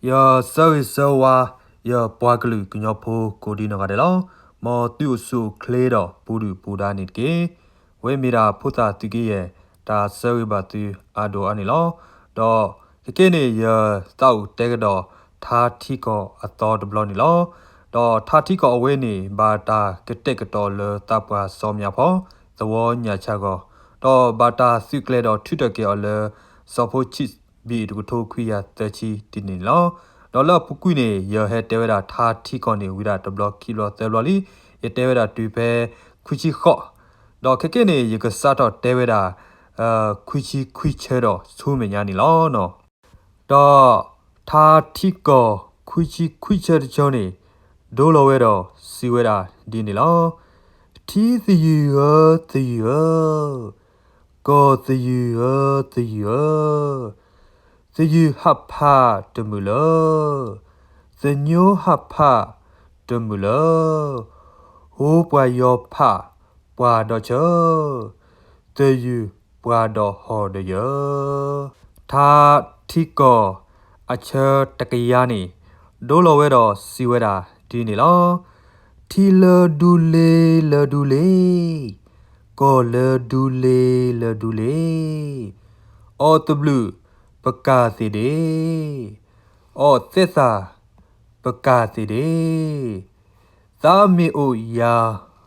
Ya sawi sawa ya puaglu kunyopo kodino gadelo mo tu su kledo pudu puda nitke we mira puta tigiye ta sawi batu ado anilo do kene ya tau tegado tha thiko ato de blonilo do tha thiko awe ni ba ta ketek to le tapwa somya pho thawo nya cha go do ba ta su kledo thutake ole sopho chi bi du tho khwiya tachi tiniloဒေါ်လာပုကွိနေရဟဲတဲဝဒသာတီကောနေဝိရတဘလကီလောတဲဘလလီယတဲဝဒတူပဲခွချီခော့ဒေါ်ခကေနေယကစားတော့တဲဝဒခွချီခွချဲတော့ဆူးမညာနီလောနော်ဒေါ်သာတီကောခွချီခွချဲတဲ့ချောင်းနေဒိုးလောဝဲတော့စီဝဲတာဒီနီလောတီသီရသီရကောသီရသီရThe you hapa de mulo, the new hapa de mulo, who by your pa, do cho, the you do ho de yo. Ta tiko, a chur takayani, dolo wedo siweda, dinilo, tila dule, go le dule, all the blue. ပကာစီဒေအော်သစ္စာပကာစီဒေသာမီအိုယာ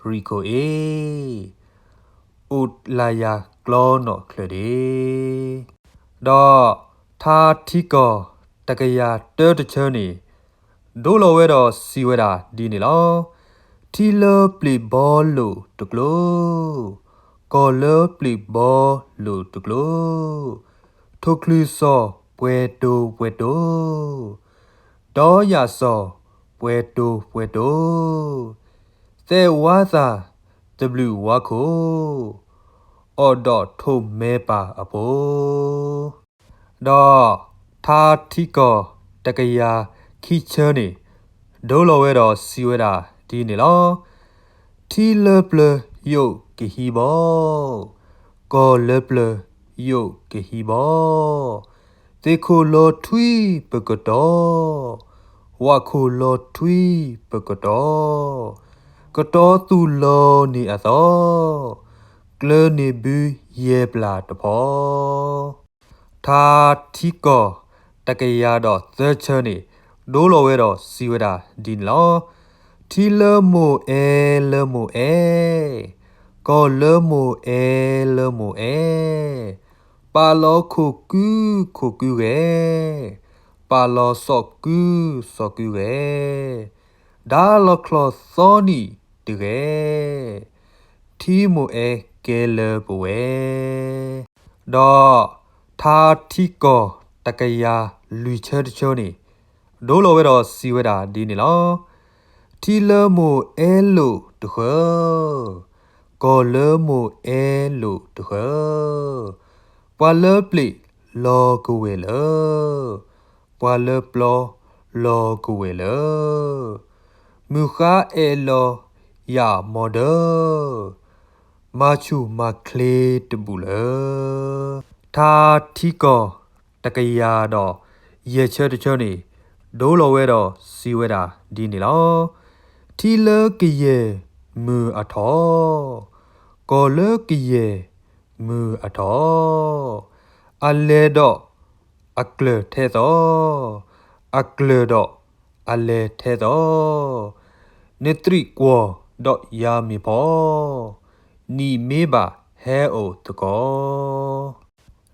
ရီကိုအေဥလာယာကလောနောခလဒေဒေါ်သာတီကောတကယာတဲတချေနီဒိုလိုဝဲတော့စီဝဲတာဒီနေလောတီလပလီဘောလိုတကလိုကောလပလီဘောလိုတကလိုထိုကလီဆောပွဲတိုဒေါ်ယာဆောပွဲတိုသဲဝါသာ W ဝါခိုအော်ဒထိုမဲပါအပိုဒေါ်သာတီကောတကယာခီချနေဒိုလိုဝဲတော်စီဝဲတာဒီနေလောတီလပလယုတ်ကဟီဘောကောလပလယုတ်ကဟီဘောတေခိုလောထွီပကတော်ဝါခိုလောထွီပကတော်ကတော်သူလောနေအသောကလနေဘူးယေပလာတဖောသာတီကောတကရတော့သချာနေဒိုလိုဝဲတော့စီဝဲတာဒီလောတီလမိုအဲကောလမိုအဲပါလောခိုကူရဲပါလောဆော့ကူရဲဒါလောကလောစောနီတရဲထီမိုအဲကဲလဘဝဲဒေါ်သာတီကောတကယာလူချဲတချိုနေဒိုလိုဝဲတော့စီဝဲတာဒီနေလောတီလမိုအဲလိုတခောကောလမိုအဲလိုတခောပွာလပလီလောကဝဲလပွာလပလောကဝဲလမူခာအဲလောယာမော်ဒမာချူမာကလေတဘူလသာတီကောတကယာတော့ရေချဲတချောနေဒိုလိုဝဲတော့စီဝဲတာဒီနေလောတီလကယေမူအထောကောလကယေမူအထောအလေတော့အကလထဲတော့အကလတော့အလေထဲတော့နေထရီကောတော့ယာမီပေါ်နီမေပါဟဲအိုတကော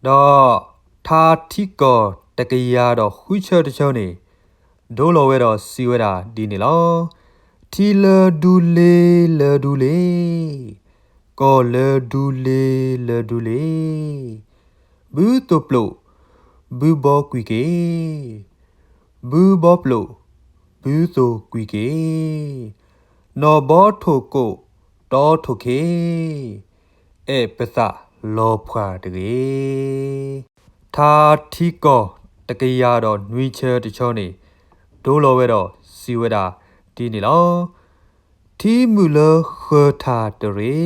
တော့သာတီကောတကယာတော့ခွချတချောနေဒိုလိုဝဲတော့စီဝဲတာဒီနေလောတီလဒူလေကောလဒူလေဘူးတိုပလိုဘူးဘောကွီကေဘူးဘောပလိုဘူးတိုကွီကေနော်ဘောထိုကိုတောထိုကေအဲပစလောဖွာတကေသာတီကောတကရတော့နွီချဲတချောနေဒိုလိုဝဲတော့စီဝဲတာဒီနေလောတီမူလခေထာတရေ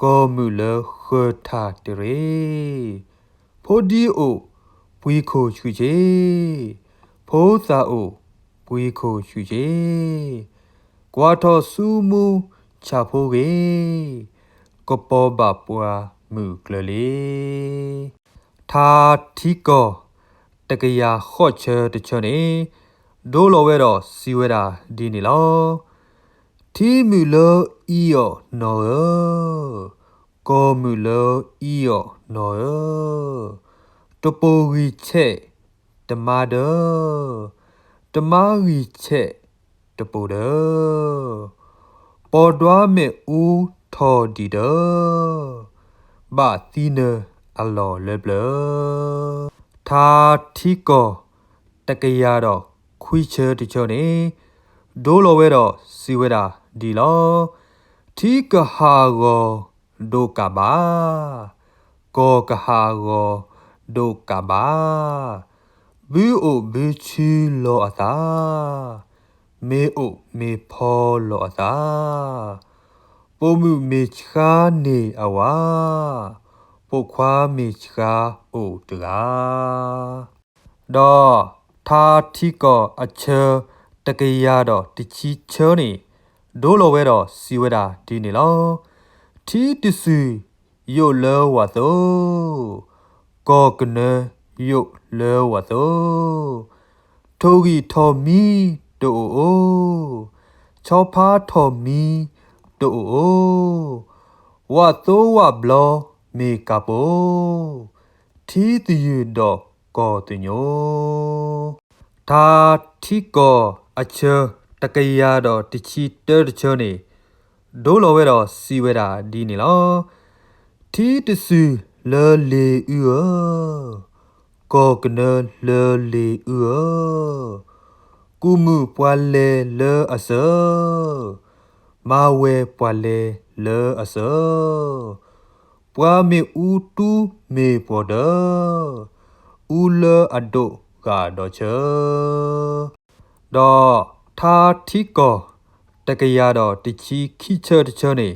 ကောမူလခေထာတရေဖိုဒီအိုပွီခိုချူချေ 보사오 부이코 휴제 과터 수무 차포게 거뻐바뿌아 무글레 타티거တကရာဟော့ချတချောနေဒိုလိုဝဲတော့စီဝဲတာဒီနေလောတီမူလောဤယောနော်ကောမူလောဤယောနော်တပိုကြီးချက်တမဒတမကြီးချက်တပိုဒပေါ်တွားမေဦးထော်ဒီဒဘာသီနအလောလေဘလထာတိကောတကရာတော့ခွိချဲတချောနေဒိုလိုဝဲတော့စီဝဲတာဒီလောထိကဟာကိုဒိုကဘာကောကဟာကိုဒိုကဘာဘူအိုဘူချီလောအသာမေအိုမေဖောလောအသာပိုမှုမေချာနေအဝါပိုခွာမေချာအိုတကားတော့ထာတိကောအချတကရာတော့တချီချောနေဒိုလိုဝဲတော့စီဝဲတာဒီနေလောထီတဆူယိုလောဝါသောကောကနယိုလောဝါသောထိုဂီထော်မီတိုအိုချောဖာထော်မီတိုအိုဝါသောဝါဘလောမေကပိုထီတယူတော့ကောတညိုထာတိကောအချတကရာတော့တချီတဲတချောနေဒိုလိုဝဲတော့စီဝဲတာဒီနေလောထီတဆူလောလေဥကောကနလောလေဥကုမှုပွားလေလောအစောမာဝဲပွားလေလောအစောပွားမေဥတူမေပေါ်ဒဥလအဒုကတော့ချေတော့ထာတိကောတကရာတော့တချီခိချတချောနေ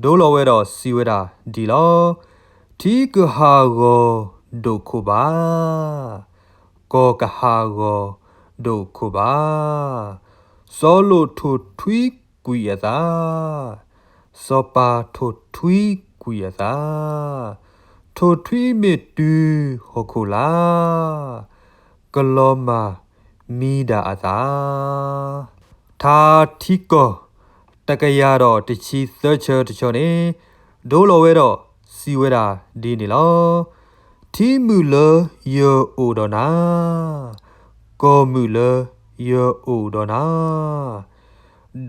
ဒိုလိုဝဲတော့စီဝဲတာဒီလောထိကဟာကိုဒိုခိုဘာကောကဟာကိုဒိုခိုဘာစောလိုထိုထွီကွီယသာစောပါထိုထွီကွီယသာထိုထွီမေတူဟိုခိုလာကလောမာမီဒါအသာထာတိကောတကရာတော့တချီသချောတချောနေဒိုလိုဝဲတော့စီဝဲတာဒီနေလောထီမူလယောအိုဒနာကောမူလယောအိုဒနာ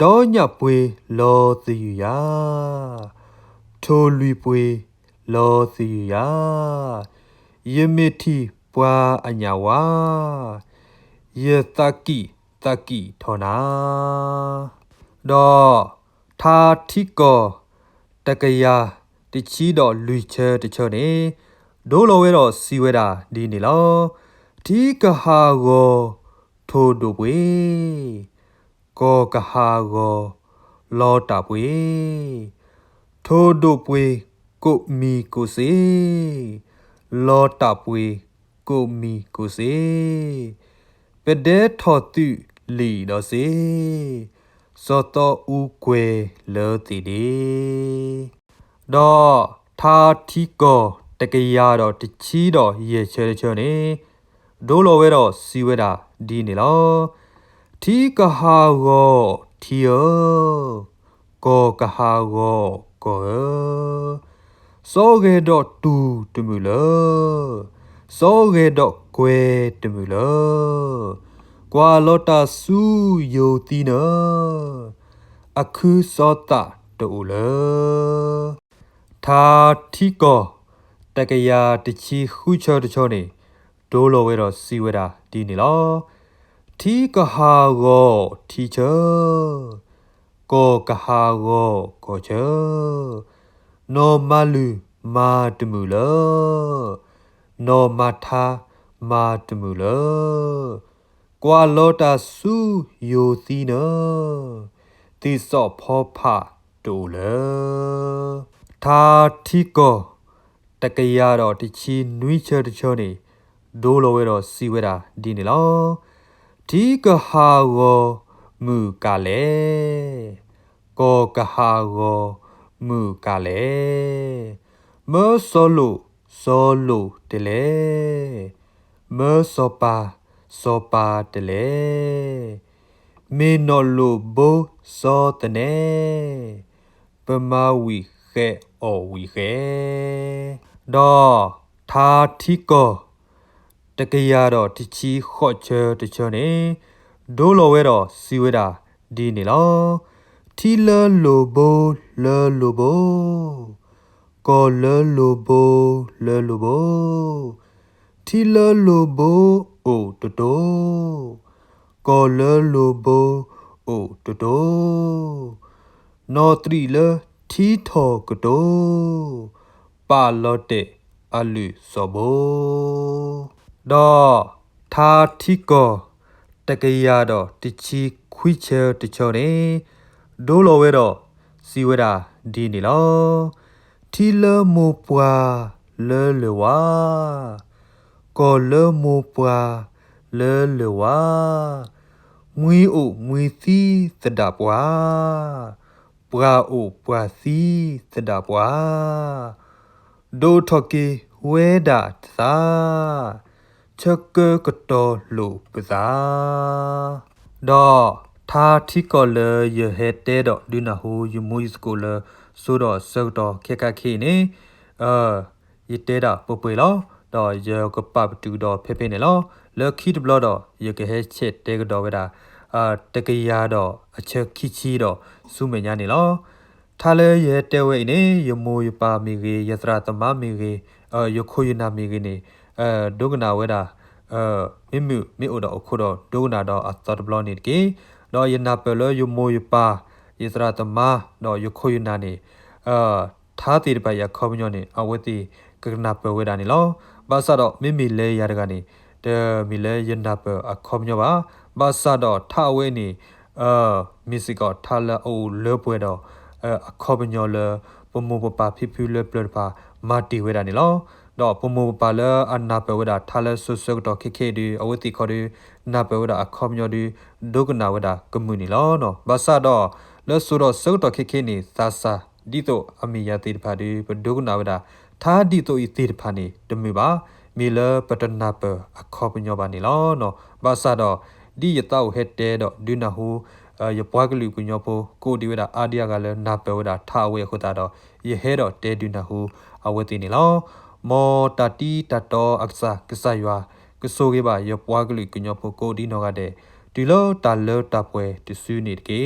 ဒေါညပွေလောသီယာထိုလွီပွေလောသီယာယမီတိပွာအညာဝါယတကိတကိထောနာတော့ထာတိကောတကရာတချီတော့လူချဲတချောနေဒိုလိုဝဲတော့စီဝဲတာဒီနေလောထိကဟာကိုထိုဒိုပွေကောကဟာကိုလောတာပွေထိုဒိုပွေကိုမီကိုစေလောတာပွေကိုမီကိုစေပဒဲထော်တုလီတော့စေစောတောဥကွယ်လောတိဒီတော့ထာတိကောတကရာတော့တချီတော့ရေချဲချောနေဒိုလိုဝဲတော့စီဝဲတာဒီနေလောထိကဟာကိုထီယောကောကဟာကိုစောဂေတော့တူတမူလောစောဂေတော့ကွယ်တမူလောကွာလောတာစုယိုတိနောအခုစောတာတူလောထာတိကောတကရာတချီခုချောတချောနေဒိုလိုဝဲတော့စီဝဲတာဒီနေလောထိကဟာကိုထီချောကောကဟာကိုကောချေနောမလူမာတမူလောနောမာထာမာတမူလောကွာလောတာစုယိုသီနောတိစောဖောဖာတူလောထာတိကောတကရာတော့တချီနွိချောတချောနေဒိုလိုဝဲတော့စီဝဲတာဒီနေလော ဒီကဟာကိုမူကလေကောကဟာကိုမူကလေမောဆိုလိုတလေမောစောပါတလေမေနော်လိုဘိုစောတနေပမာဝီခဲအော်ဝီခဲဒေါ်သာတိကောတကရတော့တချီခော့ချဲတချောနေဒိုလိုဝဲတော့စီဝဲတာဒီနေလောထီလလိုဘိုလိုဘိုကောလိုဘိုထီလလိုဘိုအိုတိုကောလိုဘိုအိုတိုနော်ထရီလထီထောကတိုပါလော့တဲ့အလူစောဘိုဒေါ်သာတိကောတကရတော့တချီခွိချဲတချောနေဒိုလိုဝဲတော့စီဝဲတာဒီနေလောထီလမိုပွာလေဝါကောလမိုပွာလေဝါငွေအိုငွေစီစဒပွာပွာအိုပွာစီစဒပွာဒိုထော်ကေဝဲတာသာချက်ကတော်လို့ပစာဒေါ်သာတိကောလေယဟဲတဲတော့ဒုနာဟူယမွီစကိုလဆိုတော့စောတော့ခက်ခေနေယတဲတာပပွေလောတော့ယောကပပတူတော့ဖေနေလောလခိဒဘလတော့ယကဟဲချက်တဲကတော့ဝဲတာတကရတော့အချက်ခိချီတော့စုမညာနေလောထားလဲရဲတဲဝဲနေယမိုယပါမီကေယသရသမမီကေယခိုယနာမီကေနေဒုကနာဝဲတာမိအိုတော့အခုတော့ဒုကနာတော့အသတ်ဘလနေကေတော့ယနာပလယမိုယပါယသရသမတော့ယခိုယနာနေထားတီတပရခေါမညောနေအဝတိကကနာပဝဲတာနေလောဘာသာတော့မိလဲရတကနေတဲမိလဲယနာပအခေါမညောပါဘာသာတော့ထဝဲနေမစ်စကထလာအိုလေပွဲတော့အခေါမညောလေပမိုပပါဖိဖူလေပလပါမာတီဝဲတာနေလောတော့ပမိုပါလာအနာပဝဲတာထလာဆုဆုတော့ခေဒီအဝတိခေါ်ဒီနာပဝဲတာအခေါမညောဒီဒုကနာဝဲတာကမှုနီလောနော်ဘာသာတော့လဲဆုတော့ဆုတော့ခေနေသာစာဒီတော့အမီယာတိတဖာဒီဘဒုကနာဝဲတာသာဒီတော့ဤတိတဖာနေတမီပါမီလပတနာပအခေါပညောပါနေလောနော်ဘာသာတော့ဒီရတောက်ဟက်တဲတော့ဒုနာဟူယပွားကလူကညောဖိုကိုဒီဝဲတာအာဒီယာကလည်းနာပဝဲတာထားဝဲခုတာတော့ယဟဲတော့တဲဒုနာဟူအဝတိနေလောမောတတီတတော်အခစာကဆယွာကဆိုကေပါယပွားကလူကညောဖိုကိုဒီနောကတဲ့ဒီလိုတာလောတပွဲတဆူနေတကေ